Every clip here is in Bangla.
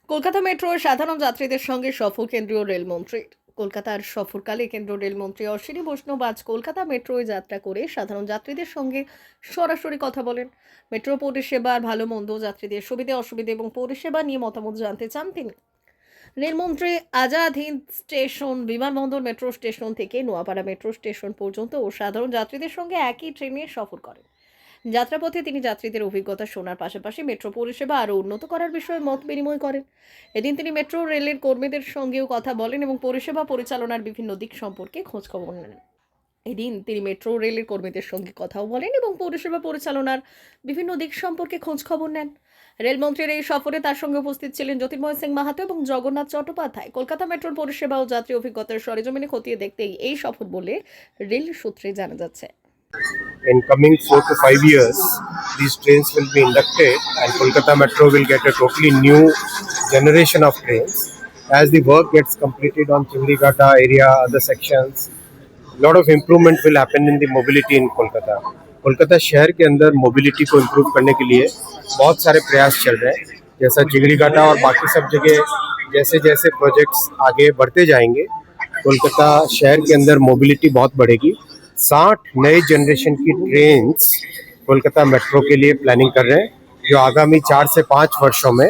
কলকাতা মেট্রোর সাধারণ যাত্রীদের সঙ্গে সফর কেন্দ্রীয় রেলমন্ত্রীর। কলকাতার সফরকালে কেন্দ্রীয় রেলমন্ত্রী অশ্বিনী বৈষ্ণব আজ কলকাতা মেট্রোয় যাত্রা করে সাধারণ যাত্রীদের সঙ্গে সরাসরি কথা বলেন। মেট্রো পরিষেবার ভালো মন্দ, যাত্রীদের সুবিধে অসুবিধে এবং পরিষেবা নিয়ে মতামত জানতে চান তিনি। রেলমন্ত্রী আজাদ হিন্দ স্টেশন, বিমানবন্দর মেট্রো স্টেশন থেকে নোয়াপাড়া মেট্রো স্টেশন পর্যন্ত ও সাধারণ যাত্রীদের সঙ্গে একই ট্রেনে সফর করেন। যাত্রাপথে তিনি যাত্রীদের অভিজ্ঞতা শোনার পাশাপাশি মেট্রো পরিষেবা আরও উন্নত করার বিষয়ে মত বিনিময় করেন। এদিন তিনি মেট্রো রেলের কর্মীদের সঙ্গেও কথা বলেন এবং পরিষেবা পরিচালনার বিভিন্ন দিক সম্পর্কে খোঁজখবর নেন। এদিন তিনি মেট্রো রেলের কর্মীদের সঙ্গে কথাও বলেন এবং পরিষেবা পরিচালনার বিভিন্ন দিক সম্পর্কে খোঁজখবর নেন। রেলমন্ত্রীর এই সফরে তার সঙ্গে উপস্থিত ছিলেন জ্যোতির্ময় সিং মাহাতো এবং জগন্নাথ চট্টোপাধ্যায়। কলকাতা মেট্রোর পরিষেবা ও যাত্রী অভিজ্ঞতার সরেজমিনে খতিয়ে দেখতেই এই সফর বলে রেল সূত্রে জানা যাচ্ছে। In coming 4 to 5 years, these trains will be inducted and Kolkata Metro will get a totally new generation of trains. As the work gets completed on Chindigata area, other sections, lot of improvement will happen in the mobility in Kolkata. Kolkata शहर के अंदर मोबिलिटी को इम्प्रूव करने के लिए बहुत सारे प्रयास चल रहे हैं, जैसा चिंगड़ीघाटा और बाकी सब जगह जैसे जैसे प्रोजेक्ट्स आगे बढ़ते जाएंगे कोलकाता शहर के अंदर मोबिलिटी बहुत बढ़ेगी। 60 नए जनरेशन की ट्रेन्स कोलकाता मेट्रो के लिए प्लानिंग कर रहे हैं, जो आगामी 4 से 5 वर्षों में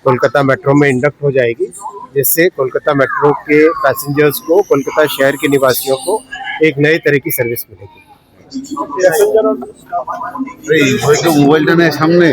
कोलकाता मेट्रो में इंडक्ट हो जाएगी, जिससे कोलकाता मेट्रो के पैसेंजर्स को, कोलकाता शहर के निवासियों को एक नए तरह की सर्विस मिलेगी। এই হয়তো মোবাইলটা নেই সামনে।